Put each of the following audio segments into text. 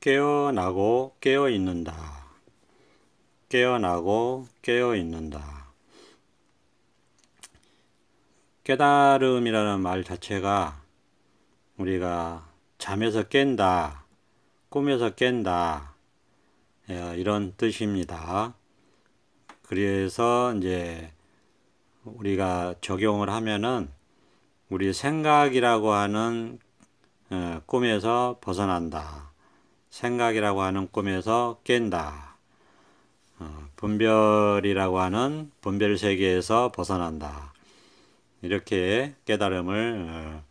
깨어나고 깨어있는다. 깨어나고 깨어있는다. 깨달음이라는 말 자체가 우리가 잠에서 깬다, 꿈에서 깬다, 이런 뜻입니다. 그래서 이제 우리가 적용을 하면은 우리 생각이라고 하는 꿈에서 벗어난다. 생각이라고 하는 꿈에서 깬다. 분별이라고 하는 분별 세계에서 벗어난다. 이렇게 깨달음을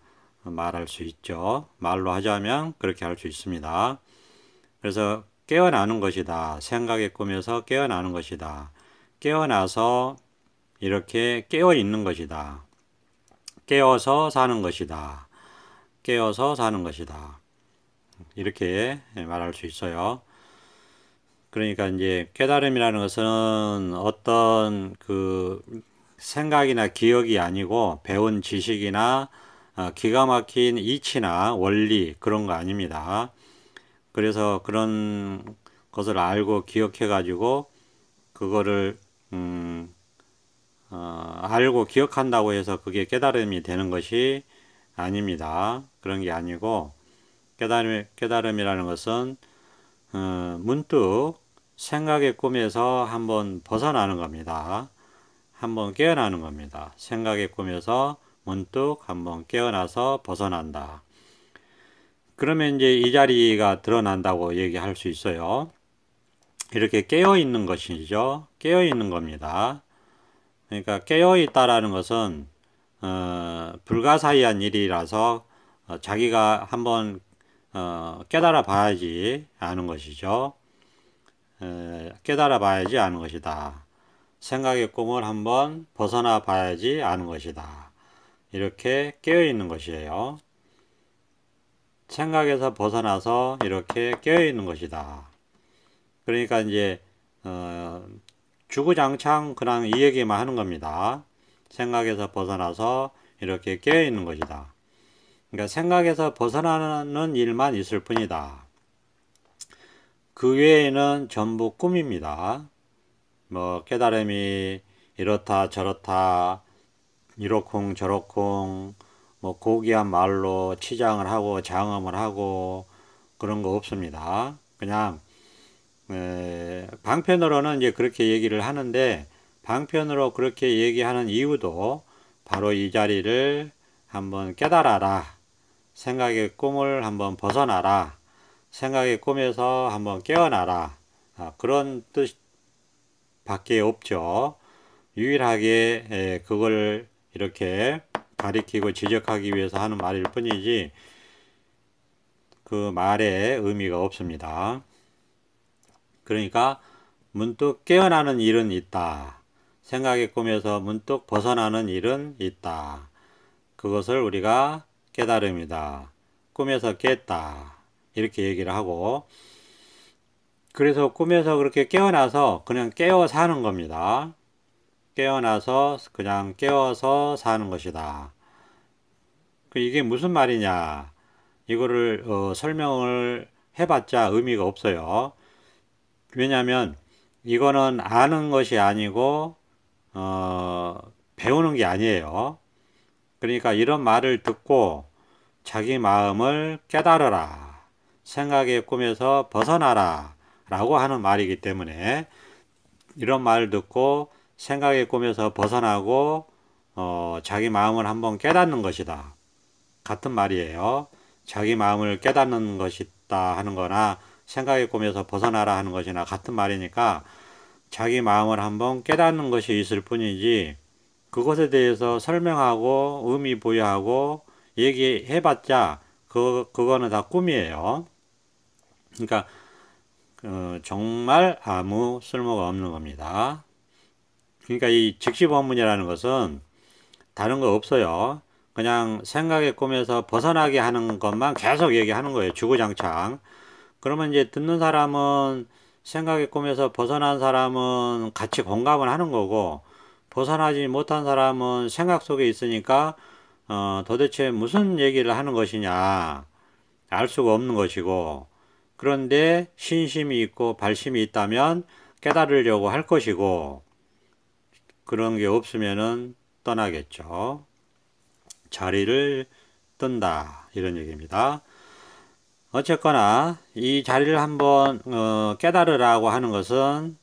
말할 수 있죠. 말로 하자면 그렇게 할 수 있습니다. 그래서 깨어나는 것이다. 생각의 꿈에서 깨어나는 것이다. 깨어나서 이렇게 깨어 있는 것이다. 깨어서 사는 것이다. 깨어서 사는 것이다. 이렇게 말할 수 있어요. 그러니까 이제 깨달음이라는 것은 어떤 그 생각이나 기억이 아니고 배운 지식이나 기가 막힌 이치나 원리 그런 거 아닙니다. 그래서 그런 것을 알고 기억해 가지고 그거를 알고 기억한다고 해서 그게 깨달음이 되는 것이 아닙니다. 그런 게 아니고 깨달음이라는 것은 문득 생각의 꿈에서 한번 벗어나는 겁니다. 한번 깨어나는 겁니다. 생각의 꿈에서 문득 한번 깨어나서 벗어난다. 그러면 이제 이 자리가 드러난다고 얘기할 수 있어요. 이렇게 깨어있는 것이죠. 깨어있는 겁니다. 그러니까 깨어있다라는 것은 불가사의한 일이라서 자기가 한번 깨달아 봐야지 아는 것이죠. 깨달아 봐야지 아는 것이다. 생각의 꿈을 한번 벗어나 봐야지 아는 것이다. 이렇게 깨어있는 것이에요. 생각에서 벗어나서 이렇게 깨어있는 것이다. 그러니까 이제 주구장창 그냥 이 얘기만 하는 겁니다. 생각에서 벗어나서 이렇게 깨어있는 것이다. 그러니까 생각에서 벗어나는 일만 있을 뿐이다. 그 외에는 전부 꿈입니다. 뭐 깨달음이 이렇다 저렇다 이러쿵 저러쿵 뭐 고귀한 말로 치장을 하고 장엄을 하고 그런 거 없습니다. 그냥 방편으로는 이제 그렇게 얘기를 하는데 방편으로 그렇게 얘기하는 이유도 바로 이 자리를 한번 깨달아라. 생각의 꿈을 한번 벗어나라. 생각의 꿈에서 한번 깨어나라. 그런 뜻 밖에 없죠. 유일하게 그걸 이렇게 가리키고 지적하기 위해서 하는 말일 뿐이지 그 말에 의미가 없습니다. 그러니까 문득 깨어나는 일은 있다. 생각의 꿈에서 문득 벗어나는 일은 있다. 그것을 우리가 깨달음이다. 꿈에서 깼다. 이렇게 얘기를 하고 그래서 꿈에서 그렇게 깨어나서 그냥 깨어 사는 겁니다. 깨어나서 그냥 깨어서 사는 것이다. 이게 무슨 말이냐? 이거를 설명을 해봤자 의미가 없어요. 왜냐하면 이거는 아는 것이 아니고 배우는 게 아니에요. 그러니까 이런 말을 듣고 자기 마음을 깨달아라. 생각의 꿈에서 벗어나라. 라고 하는 말이기 때문에 이런 말을 듣고 생각의 꿈에서 벗어나고 자기 마음을 한번 깨닫는 것이다. 같은 말이에요. 자기 마음을 깨닫는 것이다 하는 거나 생각의 꿈에서 벗어나라 하는 것이나 같은 말이니까 자기 마음을 한번 깨닫는 것이 있을 뿐이지 그것에 대해서 설명하고 의미 부여하고 얘기해봤자 그거는 다 꿈이에요. 그러니까 정말 아무 쓸모가 없는 겁니다. 그러니까 이 즉시법문이라는 것은 다른 거 없어요. 그냥 생각의 꿈에서 벗어나게 하는 것만 계속 얘기하는 거예요. 주구장창. 그러면 이제 듣는 사람은 생각의 꿈에서 벗어난 사람은 같이 공감을 하는 거고 벗어나지 못한 사람은 생각 속에 있으니까 도대체 무슨 얘기를 하는 것이냐 알 수가 없는 것이고 그런데 신심이 있고 발심이 있다면 깨달으려고 할 것이고, 그런 게 없으면은 떠나겠죠. 자리를 뜬다, 이런 얘기입니다. 어쨌거나 이 자리를 한번 깨달으라고 하는 것은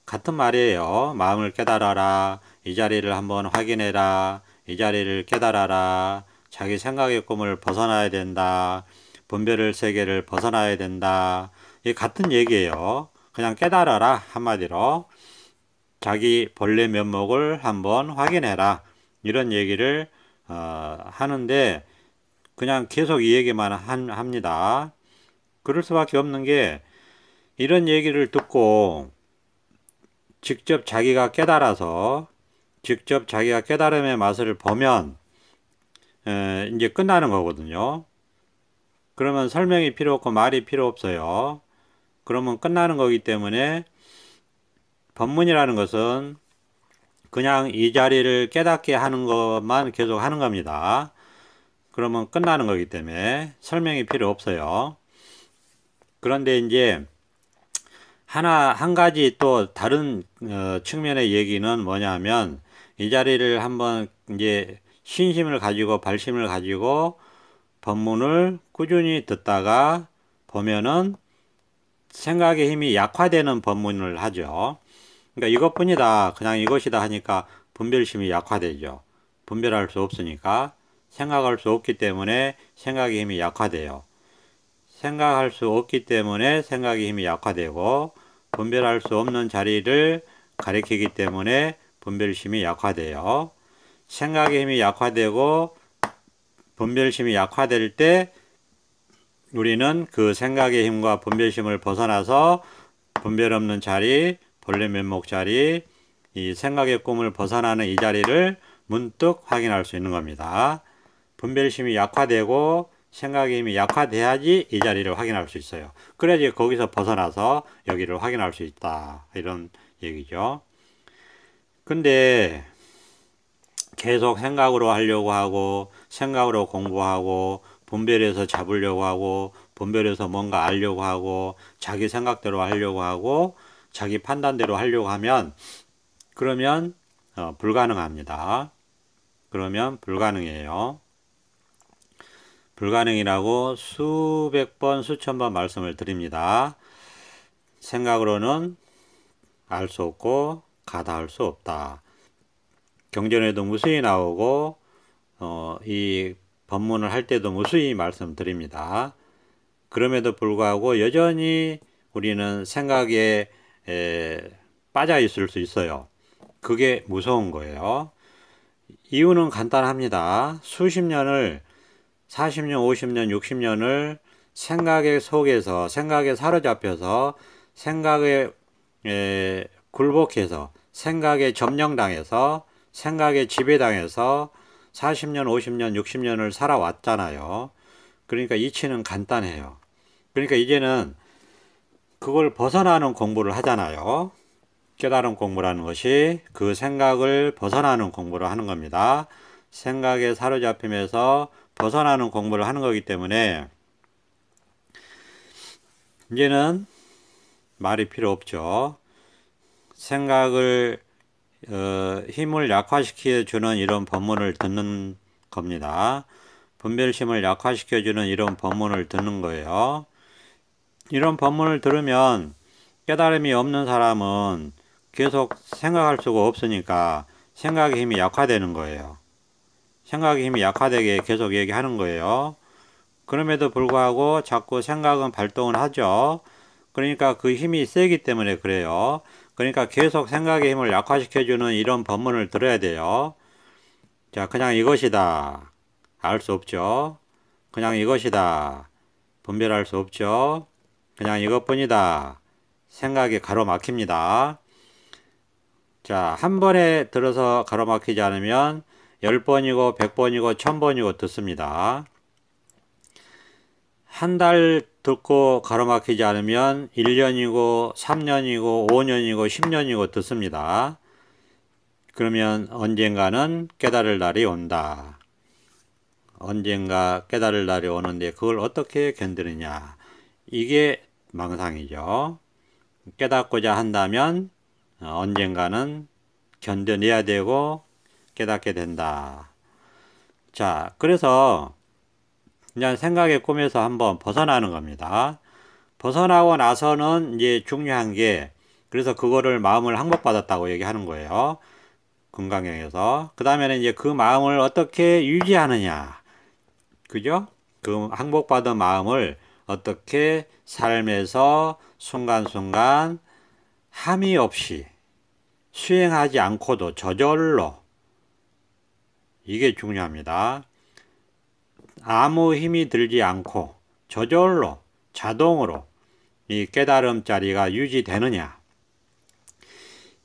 같은 말이에요. 마음을 깨달아라, 이 자리를 한번 확인해라, 이 자리를 깨달아라, 자기 생각의 꿈을 벗어나야 된다, 분별의 세계를 벗어나야 된다. 이 같은 얘기예요. 그냥 깨달아라, 한마디로 자기 본래 면목을 한번 확인해라, 이런 얘기를 하는데, 그냥 계속 이 얘기만 합니다. 그럴 수밖에 없는 게, 이런 얘기를 듣고 직접 자기가 깨달아서 직접 자기가 깨달음의 맛을 보면 이제 끝나는 거거든요. 그러면 설명이 필요 없고 말이 필요 없어요. 그러면 끝나는 거기 때문에 법문이라는 것은 그냥 이 자리를 깨닫게 하는 것만 계속 하는 겁니다. 그러면 끝나는 거기 때문에 설명이 필요 없어요. 그런데 이제 한 가지 또 다른 측면의 얘기는 뭐냐면, 이 자리를 한번 이제 신심을 가지고 발심을 가지고 법문을 꾸준히 듣다가 보면은 생각의 힘이 약화되는 법문을 하죠. 그러니까 이것뿐이다, 그냥 이것이다 하니까 분별심이 약화되죠. 분별할 수 없으니까, 생각할 수 없기 때문에 생각의 힘이 약화돼요. 생각할 수 없기 때문에 생각의 힘이 약화되고, 분별할 수 없는 자리를 가리키기 때문에 분별심이 약화돼요. 생각의 힘이 약화되고 분별심이 약화될 때 우리는 그 생각의 힘과 분별심을 벗어나서 분별 없는 자리, 본래 면목 자리, 이 생각의 꿈을 벗어나는 이 자리를 문득 확인할 수 있는 겁니다. 분별심이 약화되고 생각의 힘이 약화돼야지 이 자리를 확인할 수 있어요. 그래야지 거기서 벗어나서 여기를 확인할 수 있다, 이런 얘기죠. 근데 계속 생각으로 하려고 하고, 생각으로 공부하고, 분별해서 잡으려고 하고, 분별해서 뭔가 알려고 하고, 자기 생각대로 하려고 하고, 자기 판단대로 하려고 하면, 그러면 불가능합니다. 그러면 불가능해요. 불가능이라고 수백 번, 수천 번 말씀을 드립니다. 생각으로는 알 수 없고 가다할 수 없다. 경전에도 무수히 나오고 이 법문을 할 때도 무수히 말씀드립니다. 그럼에도 불구하고 여전히 우리는 생각에 빠져 있을 수 있어요. 그게 무서운 거예요. 이유는 간단합니다. 수십 년을, 40년, 50년, 60년을 생각의 속에서, 생각에 사로잡혀서, 생각에 굴복해서, 생각에 점령당해서, 생각에 지배당해서 40년, 50년, 60년을 살아왔잖아요. 그러니까 이치는 간단해요. 그러니까 이제는 그걸 벗어나는 공부를 하잖아요. 깨달음 공부라는 것이 그 생각을 벗어나는 공부를 하는 겁니다. 생각에 사로잡히면서 벗어나는 공부를 하는 거기 때문에 이제는 말이 필요 없죠. 생각을 힘을 약화시켜주는 이런 법문을 듣는 겁니다. 분별심을 약화시켜주는 이런 법문을 듣는 거예요. 이런 법문을 들으면 깨달음이 없는 사람은 계속 생각할 수가 없으니까 생각의 힘이 약화되는 거예요. 생각의 힘이 약화되게 계속 얘기하는 거예요. 그럼에도 불구하고 자꾸 생각은 발동을 하죠. 그러니까 그 힘이 세기 때문에 그래요. 그러니까 계속 생각의 힘을 약화시켜주는 이런 법문을 들어야 돼요. 자, 그냥 이것이다, 알 수 없죠. 그냥 이것이다, 분별할 수 없죠. 그냥 이것뿐이다, 생각이 가로막힙니다. 자, 한 번에 들어서 가로막히지 않으면 10번이고 100번이고 1000번이고 듣습니다. 한 달 듣고 가로막히지 않으면 1년이고 3년이고 5년이고 10년이고 듣습니다. 그러면 언젠가는 깨달을 날이 온다. 언젠가 깨달을 날이 오는데 그걸 어떻게 견디느냐. 이게 망상이죠. 깨닫고자 한다면 언젠가는 견뎌내야 되고 깨닫게 된다. 자, 그래서 그냥 생각의 꿈에서 한번 벗어나는 겁니다. 벗어나고 나서는 이제 중요한 게, 그래서 그거를 마음을 항복받았다고 얘기하는 거예요. 금강경에서. 그 다음에는 이제 그 마음을 어떻게 유지하느냐. 그죠? 그 항복받은 마음을 어떻게 삶에서 순간순간 함이 없이 수행하지 않고도 저절로, 이게 중요합니다. 아무 힘이 들지 않고 저절로 자동으로 이 깨달음 자리가 유지되느냐.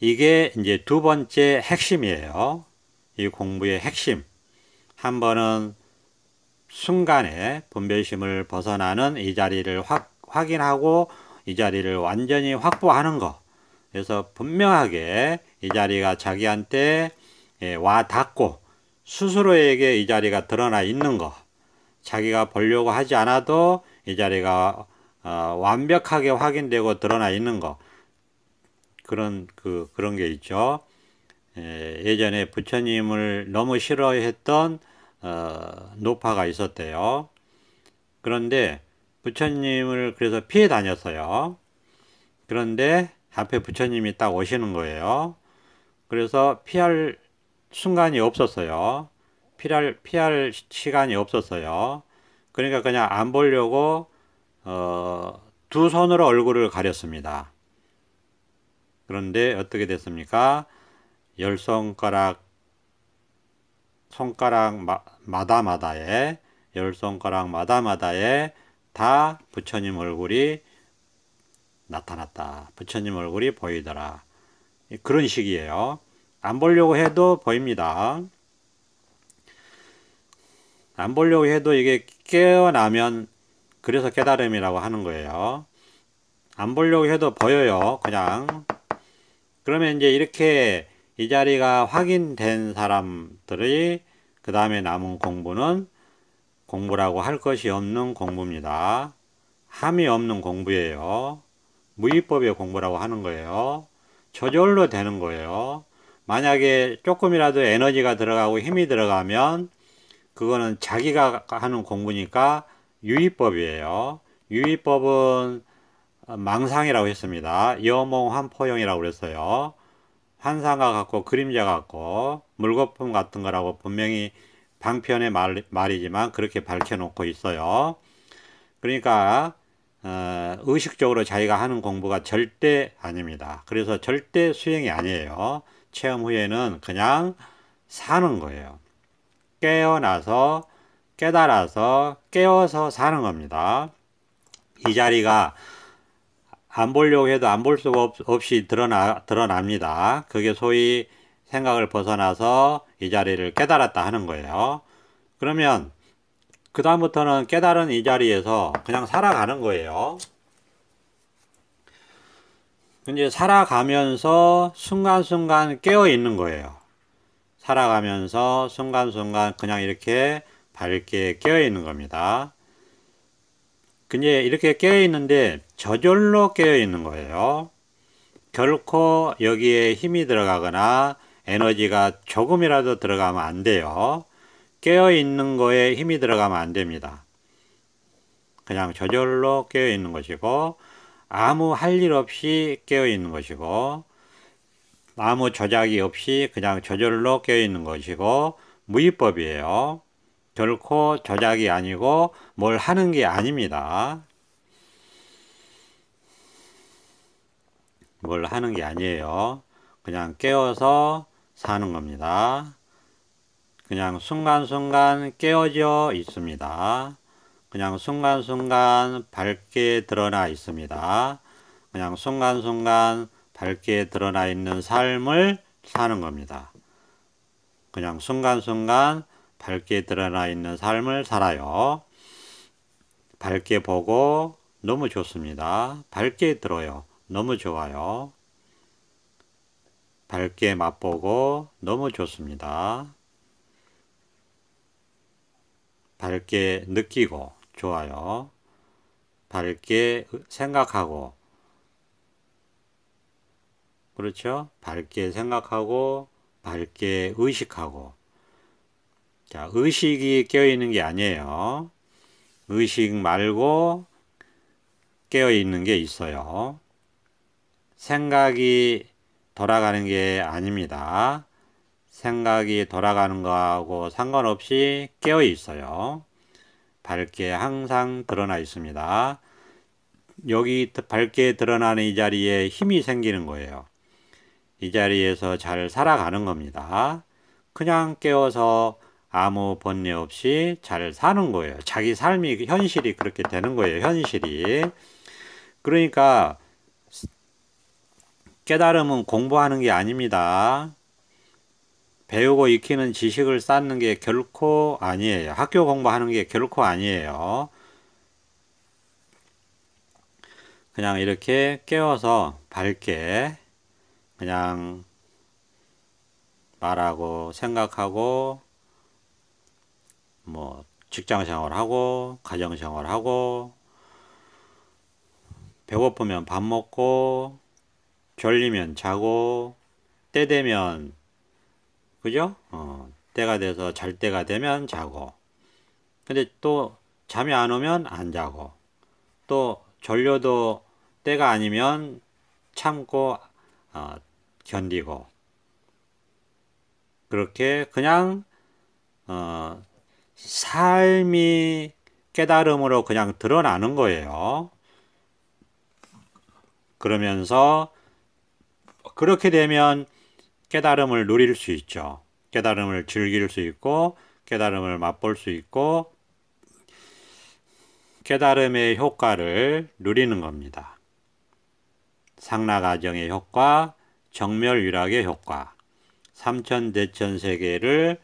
이게 이제 두 번째 핵심이에요. 이 공부의 핵심. 한 번은 순간에 분별심을 벗어나는 이 자리를 확인하고 이 자리를 완전히 확보하는 거. 그래서 분명하게 이 자리가 자기한테 와 닿고 스스로에게 이 자리가 드러나 있는 거. 자기가 보려고 하지 않아도 이 자리가 완벽하게 확인되고 드러나 있는 거. 그런 게 있죠. 예전에 부처님을 너무 싫어했던 노파가 있었대요. 그런데 부처님을 그래서 피해 다녔어요. 그런데 앞에 부처님이 딱 오시는 거예요. 그래서 피할 순간이 없었어요. 피할 시간이 없었어요. 그러니까 그냥 안 보려고 두 손으로 얼굴을 가렸습니다. 그런데 어떻게 됐습니까? 열 손가락 마다마다에 다 부처님 얼굴이 나타났다. 부처님 얼굴이 보이더라. 그런 식이에요. 안 보려고 해도 보입니다. 안 보려고 해도 이게 깨어나면, 그래서 깨달음이라고 하는 거예요. 안 보려고 해도 보여요. 그냥. 그러면 이제 이렇게 이 자리가 확인된 사람들이 그 다음에 남은 공부는 공부라고 할 것이 없는 공부입니다. 함이 없는 공부예요. 무위법의 공부라고 하는 거예요. 저절로 되는 거예요. 만약에 조금이라도 에너지가 들어가고 힘이 들어가면 그거는 자기가 하는 공부니까 유의법이에요. 유의법은 망상이라고 했습니다. 여몽환포용이라고 그랬어요. 환상과 같고 그림자 같고 물거품 같은 거라고 분명히 방편의 말이지만 그렇게 밝혀놓고 있어요. 그러니까 의식적으로 자기가 하는 공부가 절대 아닙니다. 그래서 절대 수행이 아니에요. 체험 후에는 그냥 사는 거예요. 깨어나서 깨달아서 깨어서 사는 겁니다. 이 자리가 안 보려고 해도 안 볼 수가 없이 드러납니다. 그게 소위 생각을 벗어나서 이 자리를 깨달았다 하는 거예요. 그러면 그 다음부터는 깨달은 이 자리에서 그냥 살아가는 거예요. 이제 살아가면서 순간순간 깨어 있는 거예요. 살아가면서 순간순간 그냥 이렇게 밝게 깨어 있는 겁니다. 근데 이렇게 깨어 있는데 저절로 깨어 있는 거예요. 결코 여기에 힘이 들어가거나 에너지가 조금이라도 들어가면 안 돼요. 깨어 있는 거에 힘이 들어가면 안 됩니다. 그냥 저절로 깨어 있는 것이고, 아무 할 일 없이 깨어 있는 것이고, 아무 조작이 없이 그냥 저절로 깨어 있는 것이고, 무위법이에요. 결코 조작이 아니고 뭘 하는 게 아닙니다. 뭘 하는 게 아니에요. 그냥 깨어서 사는 겁니다. 그냥 순간순간 깨어져 있습니다. 그냥 순간순간 밝게 드러나 있습니다. 그냥 순간순간 밝게 드러나 있는 삶을 사는 겁니다. 그냥 순간순간 밝게 드러나 있는 삶을 살아요. 밝게 보고 너무 좋습니다. 밝게 들어요. 너무 좋아요. 밝게 맛보고 너무 좋습니다. 밝게 느끼고 좋아요. 밝게 생각하고, 그렇죠? 밝게 생각하고, 밝게 의식하고. 자, 의식이 깨어있는 게 아니에요. 의식 말고 깨어있는 게 있어요. 생각이 돌아가는 게 아닙니다. 생각이 돌아가는 거하고 상관없이 깨어 있어요. 밝게 항상 드러나 있습니다. 여기 밝게 드러나는 이 자리에 힘이 생기는 거예요. 이 자리에서 잘 살아가는 겁니다. 그냥 깨어서 아무 번뇌 없이 잘 사는 거예요. 자기 삶이, 현실이 그렇게 되는 거예요. 현실이. 그러니까 깨달음은 공부하는 게 아닙니다. 배우고 익히는 지식을 쌓는 게 결코 아니에요. 학교 공부하는 게 결코 아니에요. 그냥 이렇게 깨워서 밝게 그냥 말하고 생각하고 뭐 직장 생활하고 가정 생활하고 배고프면 밥 먹고 졸리면 자고 때 되면 그죠? 때가 돼서 잘 때가 되면 자고 근데 또 잠이 안 오면 안 자고 또 졸려도 때가 아니면 참고 견디고 그렇게 그냥 삶이 깨달음으로 그냥 드러나는 거예요. 그러면서 그렇게 되면 깨달음을 누릴 수 있죠. 깨달음을 즐길 수 있고 깨달음을 맛볼 수 있고 깨달음의 효과를 누리는 겁니다. 상라가정의 효과, 정멸위락의 효과, 삼천대천세계를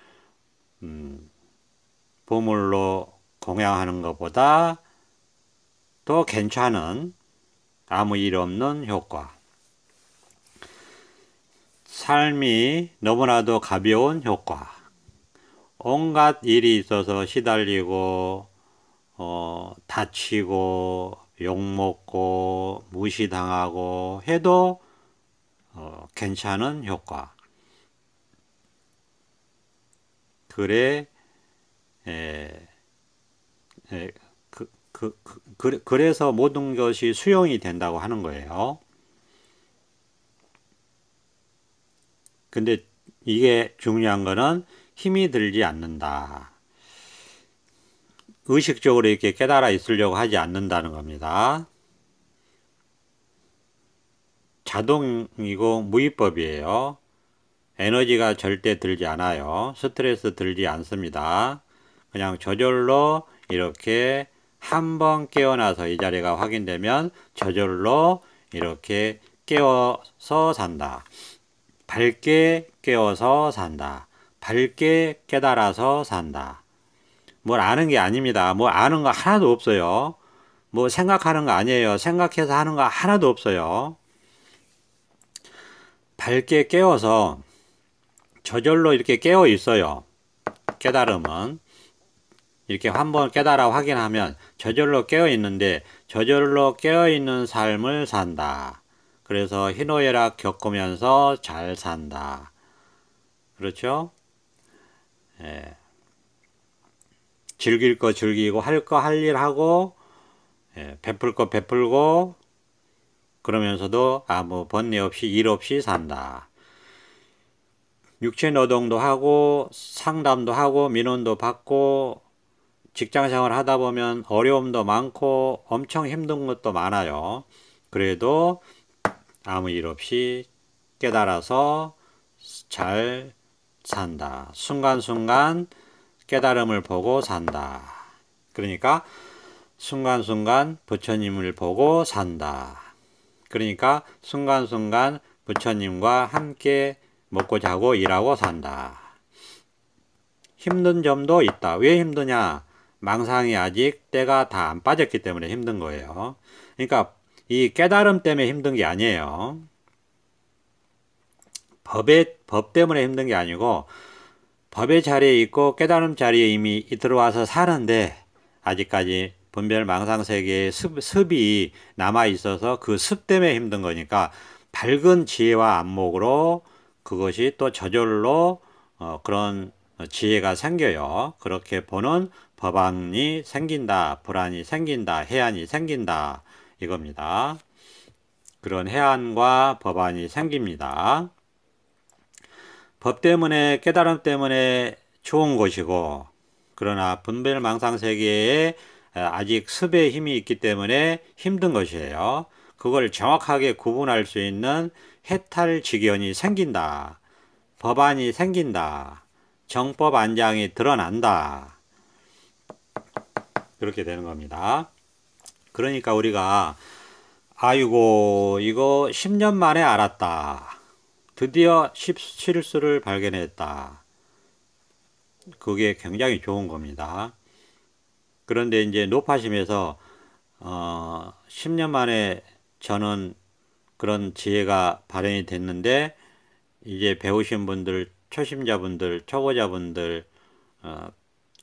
보물로 공양하는 것보다 더 괜찮은 아무 일 없는 효과. 삶이 너무나도 가벼운 효과. 온갖 일이 있어서 시달리고 다치고 욕먹고 무시당하고 해도 괜찮은 효과. 그래 그래서 모든 것이 수용이 된다고 하는 거예요. 근데 이게 중요한 거는 힘이 들지 않는다. 의식적으로 이렇게 깨달아 있으려고 하지 않는다는 겁니다. 자동이고 무위법이에요. 에너지가 절대 들지 않아요. 스트레스 들지 않습니다. 그냥 저절로 이렇게 한번 깨어나서 이 자리가 확인되면 저절로 이렇게 깨어서 산다. 밝게 깨어서 산다. 밝게 깨달아서 산다. 뭘 아는 게 아닙니다. 뭐 아는 거 하나도 없어요. 뭐 생각하는 거 아니에요. 생각해서 하는 거 하나도 없어요. 밝게 깨어서 저절로 이렇게 깨어 있어요. 깨달음은 이렇게 한번 깨달아 확인하면 저절로 깨어 있는데 저절로 깨어 있는 삶을 산다. 그래서 희노애락 겪으면서 잘 산다. 그렇죠? 예. 즐길 거 즐기고 할 거 할 일 하고 베풀 거 베풀고 그러면서도 아무 번뇌 없이 일 없이 산다. 육체 노동도 하고 상담도 하고 민원도 받고 직장생활 하다 보면 어려움도 많고 엄청 힘든 것도 많아요. 그래도 아무 일 없이 깨달아서 잘 산다. 순간순간 깨달음을 보고 산다. 그러니까 순간순간 부처님을 보고 산다. 그러니까 순간순간 부처님과 함께 먹고 자고 일하고 산다. 힘든 점도 있다. 왜 힘드냐? 망상이 아직 때가 다 안 빠졌기 때문에 힘든 거예요. 그러니까 이 깨달음 때문에 힘든 게 아니에요. 법 때문에 힘든 게 아니고 법의 자리에 있고 깨달음 자리에 이미 들어와서 사는데 아직까지 분별망상세계에 습이 남아있어서 그 습 때문에 힘든 거니까 밝은 지혜와 안목으로 그것이 또 저절로 그런 지혜가 생겨요. 그렇게 보는 법안이 생긴다, 불안이 생긴다, 해안이 생긴다 이겁니다. 그런 해안과 법안이 생깁니다. 법 때문에 깨달음 때문에 좋은 것이고 그러나 분별망상세계에 아직 습의 힘이 있기 때문에 힘든 것이에요. 그걸 정확하게 구분할 수 있는 해탈직연이 생긴다. 법안이 생긴다. 정법 안장이 드러난다. 그렇게 되는 겁니다. 그러니까 우리가 아이고 이거 10년 만에 알았다. 드디어 실수를 발견했다. 그게 굉장히 좋은 겁니다. 그런데 이제 높아심에서 10년 만에 저는 그런 지혜가 발현이 됐는데 이제 배우신 분들, 초심자분들, 초보자분들,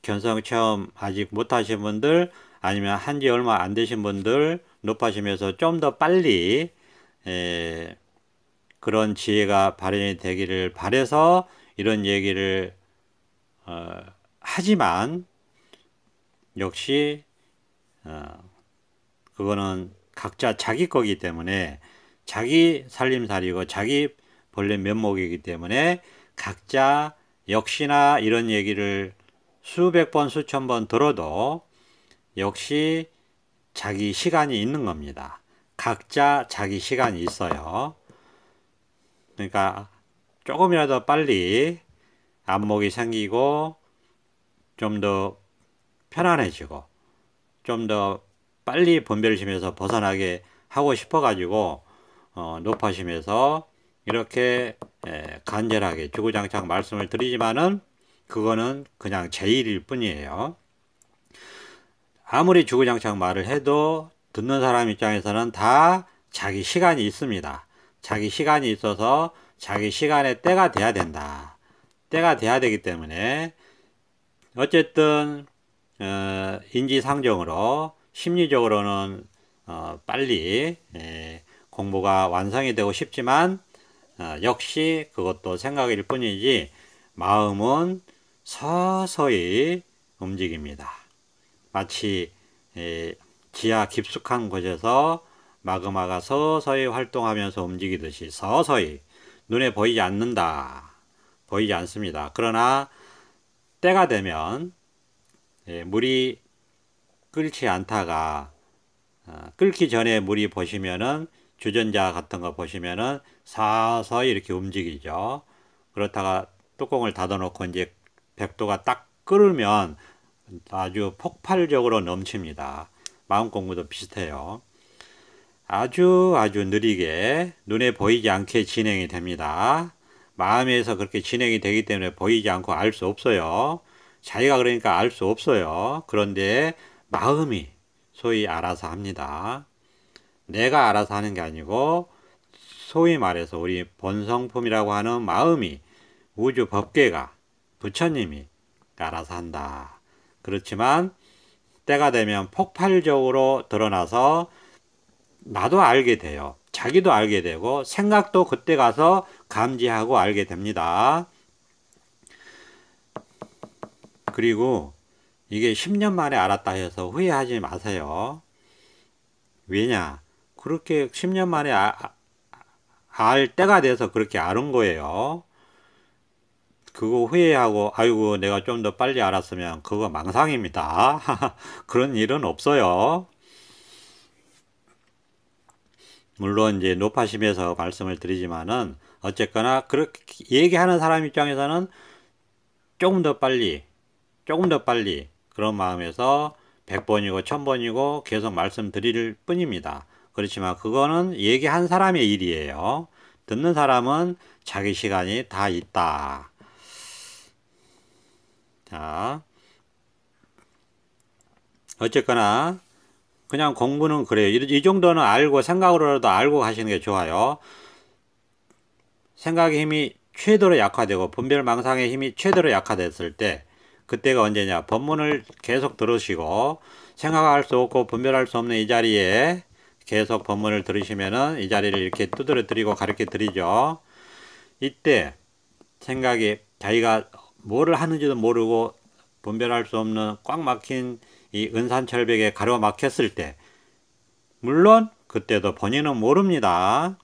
견성 체험 아직 못하신 분들, 아니면 한지 얼마 안 되신 분들 높아심에서 좀 더 빨리 그런 지혜가 발현이 되기를 바라서 이런 얘기를 하지만 역시 그거는 각자 자기 거기 때문에 자기 살림살이고 자기 본래 면목이기 때문에 각자 역시나 이런 얘기를 수백 번 수천 번 들어도 역시 자기 시간이 있는 겁니다. 각자 자기 시간이 있어요. 그러니까 조금이라도 빨리 안목이 생기고 좀 더 편안해지고 좀 더 빨리 분별심에서 벗어나게 하고 싶어 가지고 높아심에서 이렇게 간절하게 주구장창 말씀을 드리지만은 그거는 그냥 제 일일 뿐이에요. 아무리 주구장창 말을 해도 듣는 사람 입장에서는 다 자기 시간이 있습니다. 자기 시간이 있어서 자기 시간에 때가 돼야 된다. 때가 돼야 되기 때문에 어쨌든 인지상정으로 심리적으로는 빨리 공부가 완성이 되고 싶지만 역시 그것도 생각일 뿐이지 마음은 서서히 움직입니다. 마치 지하 깊숙한 곳에서 마그마가 서서히 활동하면서 움직이듯이 서서히 눈에 보이지 않는다. 보이지 않습니다. 그러나 때가 되면 물이 끓지 않다가 끓기 전에 물이 보시면은 주전자 같은 거 보시면은 서서히 이렇게 움직이죠. 그렇다가 뚜껑을 닫아 놓고 이제 100도가 딱 끓으면 아주 폭발적으로 넘칩니다. 마음 공부도 비슷해요. 아주 느리게 눈에 보이지 않게 진행이 됩니다. 마음에서 그렇게 진행이 되기 때문에 보이지 않고 알 수 없어요. 자기가 그러니까 알 수 없어요. 그런데 마음이 소위 알아서 합니다. 내가 알아서 하는 게 아니고 소위 말해서 우리 본성품이라고 하는 마음이 우주 법계가 부처님이 알아서 한다. 그렇지만 때가 되면 폭발적으로 드러나서 나도 알게 돼요. 자기도 알게 되고 생각도 그때 가서 감지하고 알게 됩니다. 그리고 이게 10년 만에 알았다 해서 후회하지 마세요. 왜냐? 그렇게 10년 만에 알 때가 돼서 그렇게 아는 거예요. 그거 후회하고 아이고 내가 좀 더 빨리 알았으면 그거 망상입니다. 그런 일은 없어요. 물론 이제 높아심에서 말씀을 드리지만은 어쨌거나 그렇게 얘기하는 사람 입장에서는 조금 더 빨리 그런 마음에서 100번이고 1000번이고 계속 말씀드릴 뿐입니다. 그렇지만 그거는 얘기한 사람의 일이에요. 듣는 사람은 자기 시간이 다 있다. 자, 어쨌거나 그냥 공부는 그래요. 이 정도는 알고 생각으로라도 알고 가시는 게 좋아요. 생각의 힘이 최대로 약화되고 분별망상의 힘이 최대로 약화됐을 때 그때가 언제냐? 법문을 계속 들으시고 생각할 수 없고 분별할 수 없는 이 자리에 계속 법문을 들으시면은 이 자리를 이렇게 두드려 드리고 가르쳐 드리죠. 이때 생각이 자기가 뭐를 하는지도 모르고 분별할 수 없는 꽉 막힌 이 은산철벽에 가로막혔을 때, 물론 그때도 본인은 모릅니다.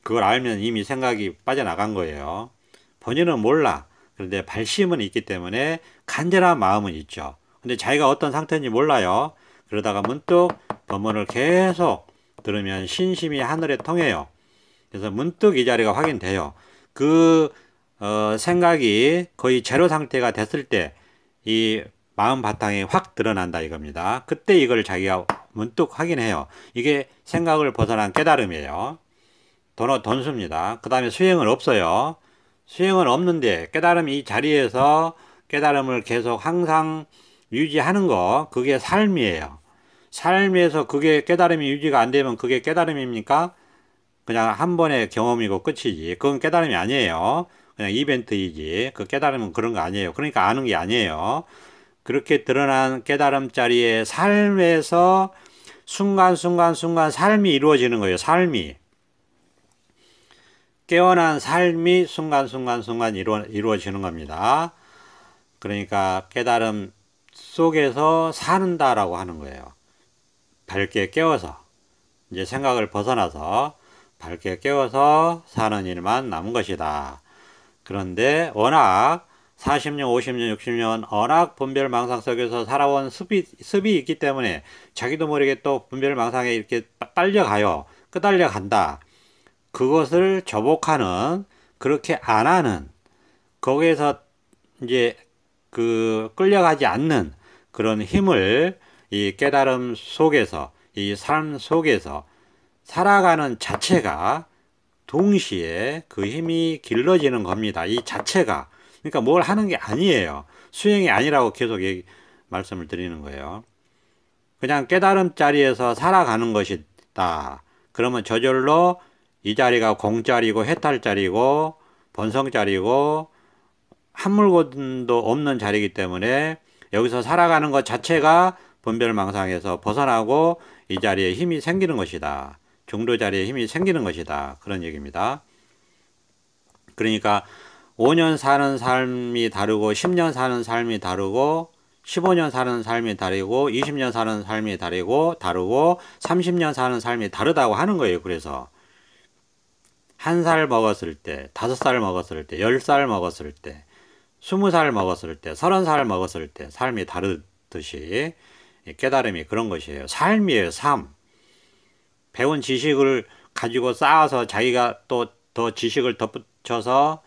그걸 알면 이미 생각이 빠져나간 거예요. 본인은 몰라. 그런데 발심은 있기 때문에 간절한 마음은 있죠. 근데 자기가 어떤 상태인지 몰라요. 그러다가 문득 법문을 계속 들으면 신심이 하늘에 통해요. 그래서 문득 이 자리가 확인돼요. 그 생각이 거의 제로 상태가 됐을 때 이 마음 바탕이 확 드러난다 이겁니다. 그때 이걸 자기가 문득 확인해요. 이게 생각을 벗어난 깨달음이에요. 돈수입니다. 그 다음에 수행은 없어요. 수행은 없는데 깨달음이 이 자리에서 깨달음을 계속 항상 유지하는 거, 그게 삶이에요. 삶에서 그게 깨달음이 유지가 안 되면 그게 깨달음입니까? 그냥 한 번의 경험이고 끝이지. 그건 깨달음이 아니에요. 그냥 이벤트이지. 그 깨달음은 그런 거 아니에요. 그러니까 아는 게 아니에요. 그렇게 드러난 깨달음 자리의 삶에서 순간순간 삶이 이루어지는 거예요. 삶이. 깨어난 삶이 순간순간 이루어지는 겁니다. 그러니까 깨달음 속에서 사는다라고 하는 거예요. 밝게 깨워서, 이제 생각을 벗어나서 밝게 깨워서 사는 일만 남은 것이다. 그런데 워낙 40년, 50년, 60년 워낙 분별망상 속에서 살아온 습이 있기 때문에 자기도 모르게 또 분별망상에 이렇게 빨려가요. 끄달려 간다. 그것을 저복하는, 그렇게 안 하는, 거기에서 이제 그 끌려가지 않는 그런 힘을 이 깨달음 속에서, 이 삶 속에서 살아가는 자체가 동시에 그 힘이 길러지는 겁니다. 이 자체가. 그러니까 뭘 하는 게 아니에요. 수행이 아니라고 계속 말씀을 드리는 거예요. 그냥 깨달음 자리에서 살아가는 것이다. 그러면 저절로 이 자리가 공자리고 해탈자리고 번성자리고 한 물건도 없는 자리이기 때문에 여기서 살아가는 것 자체가 분별망상에서 벗어나고 이 자리에 힘이 생기는 것이다. 중도 자리에 힘이 생기는 것이다. 그런 얘기입니다. 그러니까 5년 사는 삶이 다르고 10년 사는 삶이 다르고 15년 사는 삶이 다르고 20년 사는 삶이 다르고 30년 사는 삶이 다르다고 하는 거예요. 그래서 1살 먹었을 때, 5살 먹었을 때, 10살 먹었을 때, 20살 먹었을 때, 30살 먹었을 때 삶이 다르듯이 깨달음이 그런 것이에요. 삶이에요. 삶. 배운 지식을 가지고 쌓아서 자기가 또 더 지식을 덧붙여서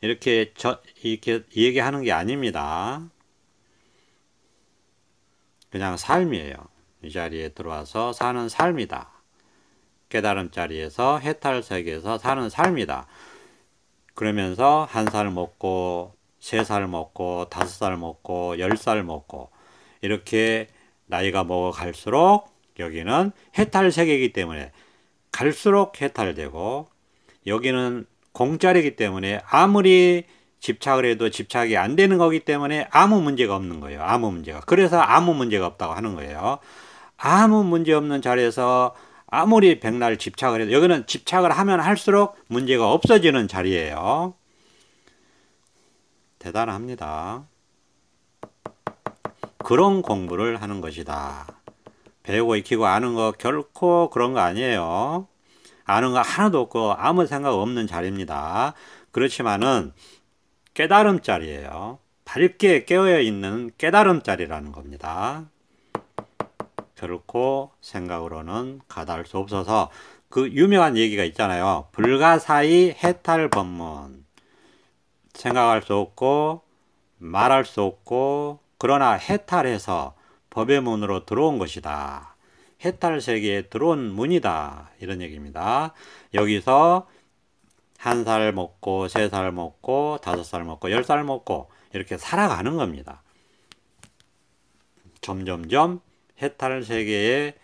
이렇게 얘기하는 게 아닙니다. 그냥 삶이에요. 이 자리에 들어와서 사는 삶이다. 깨달음 자리에서 해탈 세계에서 사는 삶이다. 그러면서 1살 먹고 3살 먹고 5살 먹고 10살 먹고 이렇게 나이가 먹어갈수록 여기는 해탈 세계이기 때문에 갈수록 해탈되고, 여기는 공짜리이기 때문에 아무리 집착을 해도 집착이 안 되는 거기 때문에 아무 문제가 없는 거예요. 아무 문제가. 그래서 아무 문제가 없다고 하는 거예요. 아무 문제 없는 자리에서 아무리 백날 집착을 해도 여기는 집착을 하면 할수록 문제가 없어지는 자리예요. 대단합니다. 그런 공부를 하는 것이다. 배우고 익히고 아는 거 결코 그런 거 아니에요. 아는 거 하나도 없고 아무 생각 없는 자리입니다. 그렇지만은 깨달음 자리예요. 밝게 깨어 있는 깨달음 자리라는 겁니다. 결코 생각으로는 가다할 수 없어서 그 유명한 얘기가 있잖아요. 불가사의 해탈 법문. 생각할 수 없고 말할 수 없고 그러나 해탈해서 법의 문으로 들어온 것이다. 해탈 세계에 들어온 문이다. 이런 얘기입니다. 여기서 1살 먹고 3살 먹고 5살 먹고 10살 먹고 이렇게 살아가는 겁니다. 점점점 해탈 세계의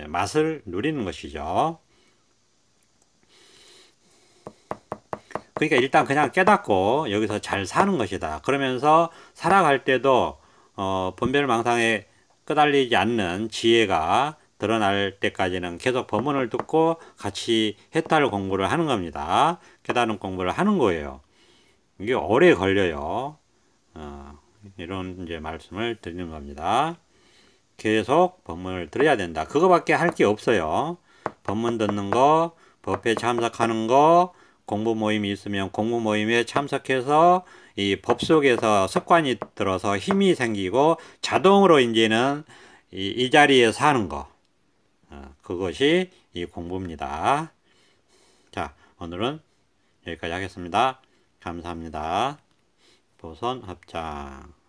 맛을 누리는 것이죠. 그러니까 일단 그냥 깨닫고 여기서 잘 사는 것이다. 그러면서 살아갈 때도 분별망상에 끄달리지 않는 지혜가 드러날 때까지는 계속 법문을 듣고 같이 해탈 공부를 하는 겁니다. 깨달은 공부를 하는 거예요. 이게 오래 걸려요. 이런 이제 말씀을 드리는 겁니다. 계속 법문을 들어야 된다. 그거밖에 할 게 없어요. 법문 듣는 거, 법회 참석하는 거, 공부 모임이 있으면 공부 모임에 참석해서 이 법 속에서 습관이 들어서 힘이 생기고 자동으로 이제는 이 자리에 사는 거. 그것이 이 공부입니다. 자, 오늘은 여기까지 하겠습니다. 감사합니다. 보선 합장.